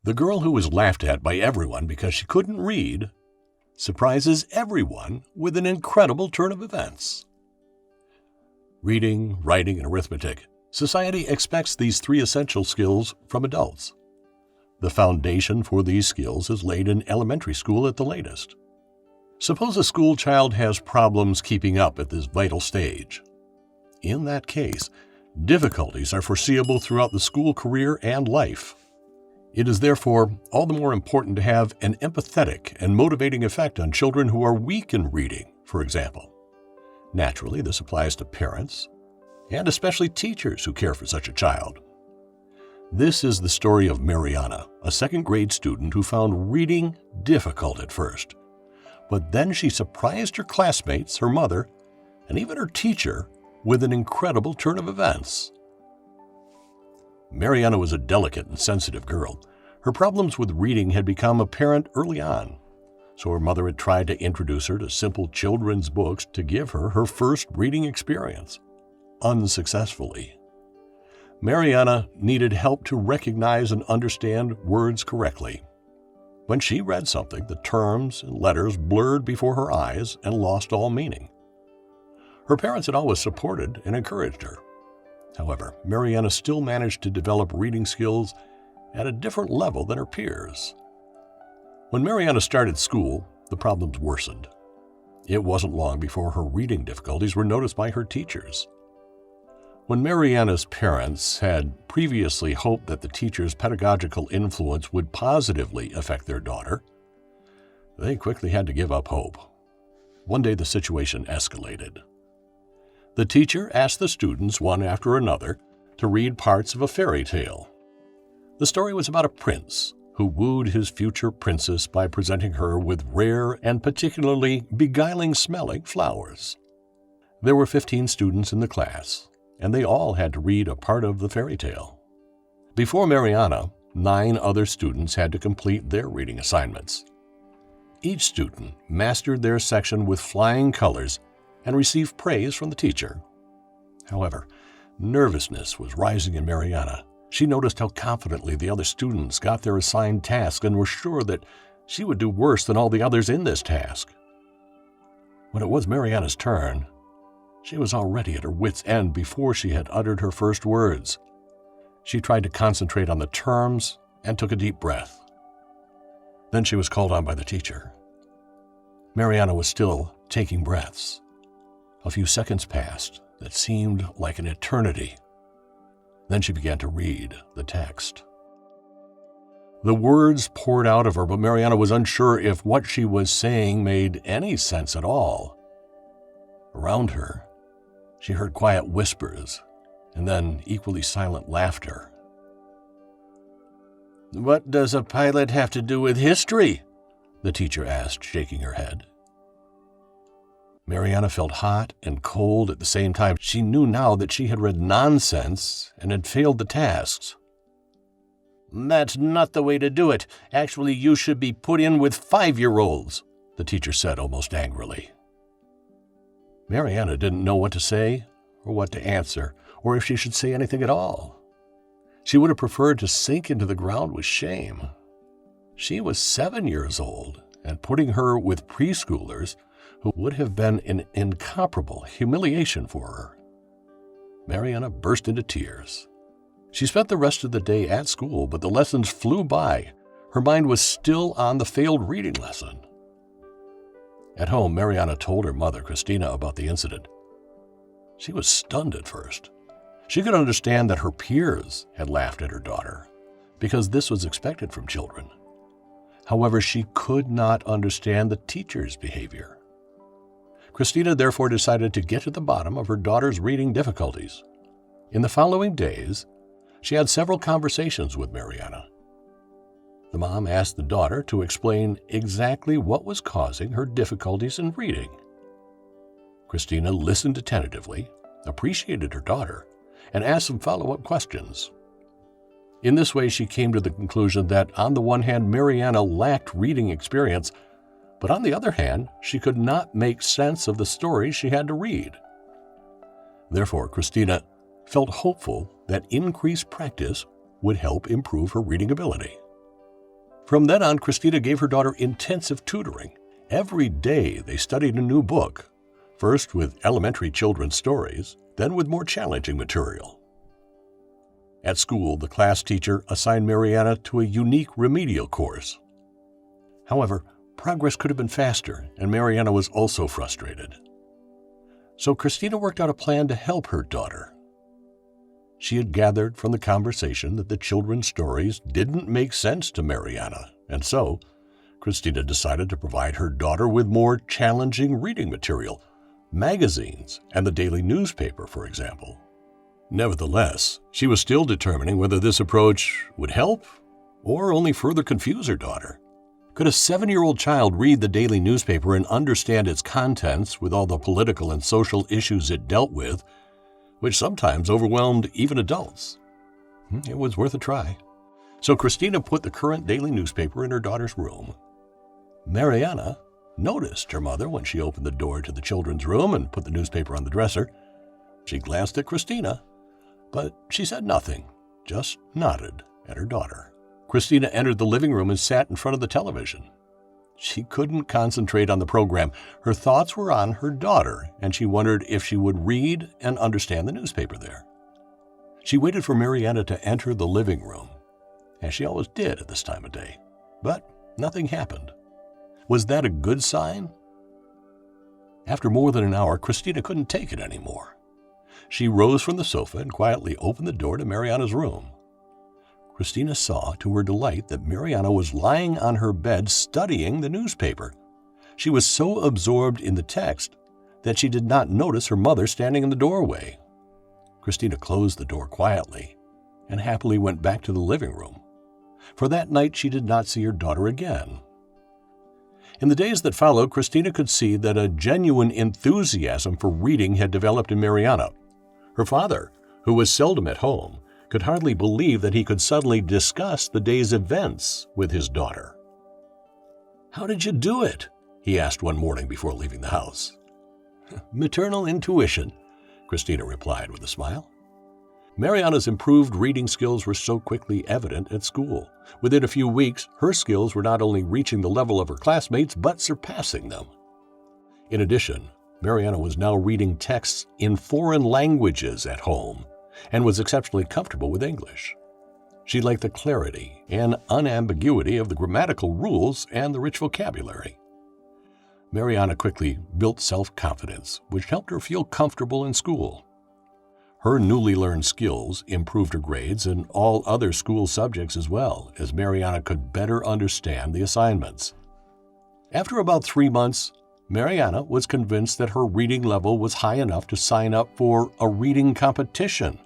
The girl who was laughed at by everyone because she couldn't read surprises everyone with an incredible turn of events. Reading, writing, and arithmetic. Society expects these three essential skills from adults. The foundation for these skills is laid in elementary school at the latest. Suppose a school child has problems keeping up at this vital stage. In that case, difficulties are foreseeable throughout the school career and life. It is therefore all the more important to have an empathetic and motivating effect on children who are weak in reading, for example. Naturally, this applies to parents, and especially teachers who care for such a child. This is the story of Mariana, a second-grade student who found reading difficult at first. But then she surprised her classmates, her mother, and even her teacher with an incredible turn of events. Mariana was a delicate and sensitive girl. Her problems with reading had become apparent early on, so her mother had tried to introduce her to simple children's books to give her her first reading experience, unsuccessfully. Mariana needed help to recognize and understand words correctly. When she read something, the terms and letters blurred before her eyes and lost all meaning. Her parents had always supported and encouraged her. However, Mariana still managed to develop reading skills at a different level than her peers. When Mariana started school, the problems worsened. It wasn't long before her reading difficulties were noticed by her teachers. When Mariana's parents had previously hoped that the teacher's pedagogical influence would positively affect their daughter, they quickly had to give up hope. One day the situation escalated. The teacher asked the students, one after another, to read parts of a fairy tale. The story was about a prince who wooed his future princess by presenting her with rare and particularly beguiling-smelling flowers. There were 15 students in the class, and they all had to read a part of the fairy tale. Before Mariana, 9 other students had to complete their reading assignments. Each student mastered their section with flying colors and received praise from the teacher. However, nervousness was rising in Mariana. She noticed how confidently the other students got their assigned task and were sure that she would do worse than all the others in this task. When it was Mariana's turn, she was already at her wit's end before she had uttered her first words. She tried to concentrate on the terms and took a deep breath. Then she was called on by the teacher. Mariana was still taking breaths. A few seconds passed that seemed like an eternity. Then she began to read the text. The words poured out of her, but Mariana was unsure if what she was saying made any sense at all. Around her, she heard quiet whispers and then equally silent laughter. "What does a pilot have to do with history?" the teacher asked, shaking her head. Mariana felt hot and cold at the same time. She knew now that she had read nonsense and had failed the tasks. "That's not the way to do it. Actually, you should be put in with 5-year-olds, the teacher said almost angrily. Mariana didn't know what to say or what to answer, or if she should say anything at all. She would have preferred to sink into the ground with shame. She was 7 years old, and putting her with preschoolers who would have been an incomparable humiliation for her. Mariana burst into tears. She spent the rest of the day at school, but the lessons flew by. Her mind was still on the failed reading lesson. At home, Mariana told her mother, Christina, about the incident. She was stunned at first. She could understand that her peers had laughed at her daughter, because this was expected from children. However, she could not understand the teacher's behavior. Christina therefore decided to get to the bottom of her daughter's reading difficulties. In the following days, she had several conversations with Mariana. The mom asked the daughter to explain exactly what was causing her difficulties in reading. Christina listened attentively, appreciated her daughter, and asked some follow-up questions. In this way, she came to the conclusion that, on the one hand, Mariana lacked reading experience, but on the other hand, she could not make sense of the stories she had to read. Therefore, Christina felt hopeful that increased practice would help improve her reading ability. From then on, Christina gave her daughter intensive tutoring. Every day they studied a new book, first with elementary children's stories, then with more challenging material. At school, the class teacher assigned Mariana to a unique remedial course. However, progress could have been faster, and Mariana was also frustrated. So Christina worked out a plan to help her daughter. She had gathered from the conversation that the children's stories didn't make sense to Mariana, and so Christina decided to provide her daughter with more challenging reading material, magazines, and the daily newspaper, for example. Nevertheless, she was still determining whether this approach would help or only further confuse her daughter. Could a 7-year-old child read the daily newspaper and understand its contents with all the political and social issues it dealt with, which sometimes overwhelmed even adults? It was worth a try. So Christina put the current daily newspaper in her daughter's room. Mariana noticed her mother when she opened the door to the children's room and put the newspaper on the dresser. She glanced at Christina, but she said nothing, just nodded at her daughter. Christina entered the living room and sat in front of the television. She couldn't concentrate on the program. Her thoughts were on her daughter, and she wondered if she would read and understand the newspaper there. She waited for Mariana to enter the living room, as she always did at this time of day, but nothing happened. Was that a good sign? After more than an hour, Christina couldn't take it anymore. She rose from the sofa and quietly opened the door to Mariana's room. Christina saw, to her delight, that Mariana was lying on her bed studying the newspaper. She was so absorbed in the text that she did not notice her mother standing in the doorway. Christina closed the door quietly and happily went back to the living room. For that night, she did not see her daughter again. In the days that followed, Christina could see that a genuine enthusiasm for reading had developed in Mariana. Her father, who was seldom at home, could hardly believe that he could suddenly discuss the day's events with his daughter. "How did you do it?" he asked one morning before leaving the house. "Maternal intuition," Christina replied with a smile. Mariana's improved reading skills were so quickly evident at school. Within a few weeks, her skills were not only reaching the level of her classmates, but surpassing them. In addition, Mariana was now reading texts in foreign languages at home and was exceptionally comfortable with English. She liked the clarity and unambiguity of the grammatical rules and the rich vocabulary. Mariana quickly built self-confidence, which helped her feel comfortable in school. Her newly learned skills improved her grades in all other school subjects as well, as Mariana could better understand the assignments. After about 3 months, Mariana was convinced that her reading level was high enough to sign up for a reading competition.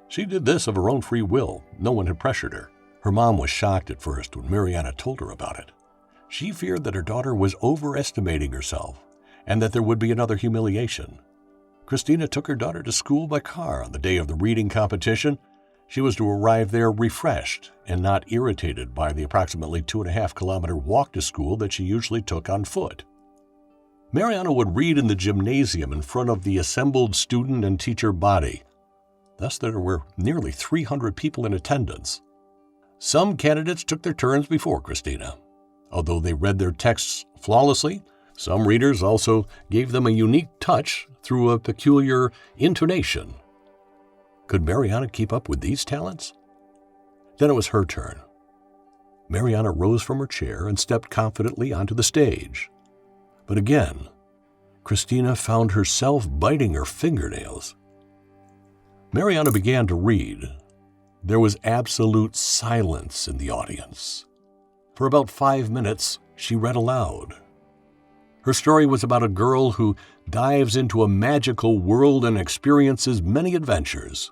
She did this of her own free will. No one had pressured her. Her mom was shocked at first when Mariana told her about it. She feared that her daughter was overestimating herself and that there would be another humiliation. Christina took her daughter to school by car on the day of the reading competition. She was to arrive there refreshed and not irritated by the approximately 2.5-kilometer walk to school that she usually took on foot. Mariana would read in the gymnasium in front of the assembled student and teacher body. Thus, there were nearly 300 people in attendance. Some candidates took their turns before Christina. Although they read their texts flawlessly, some readers also gave them a unique touch through a peculiar intonation. Could Mariana keep up with these talents? Then it was her turn. Mariana rose from her chair and stepped confidently onto the stage. But again, Christina found herself biting her fingernails. Mariana began to read. There was absolute silence in the audience. For about 5 minutes, she read aloud. Her story was about a girl who dives into a magical world and experiences many adventures.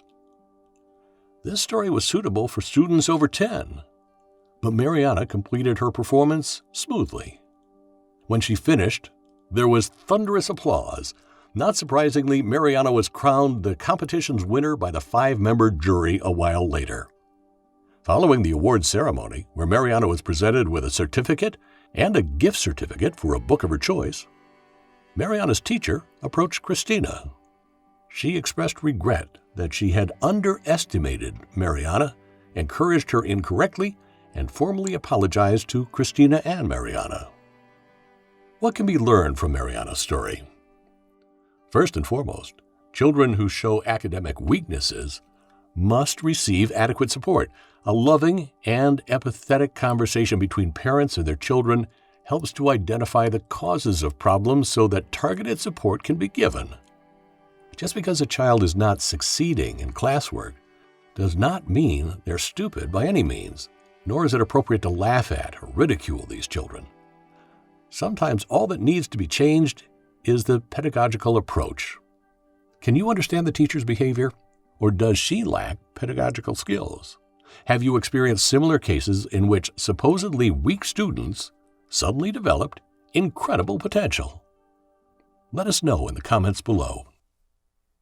This story was suitable for students over 10, but Mariana completed her performance smoothly. When she finished, there was thunderous applause. Not surprisingly, Mariana was crowned the competition's winner by the 5-member jury a while later. Following the award ceremony, where Mariana was presented with a certificate and a gift certificate for a book of her choice, Mariana's teacher approached Christina. She expressed regret that she had underestimated Mariana, encouraged her incorrectly, and formally apologized to Christina and Mariana. What can be learned from Mariana's story? First and foremost, children who show academic weaknesses must receive adequate support. A loving and empathetic conversation between parents and their children helps to identify the causes of problems so that targeted support can be given. Just because a child is not succeeding in classwork does not mean they're stupid by any means, nor is it appropriate to laugh at or ridicule these children. Sometimes all that needs to be changed is the pedagogical approach. Can you understand the teacher's behavior, or does she lack pedagogical skills? Have you experienced similar cases in which supposedly weak students suddenly developed incredible potential? Let us know in the comments below.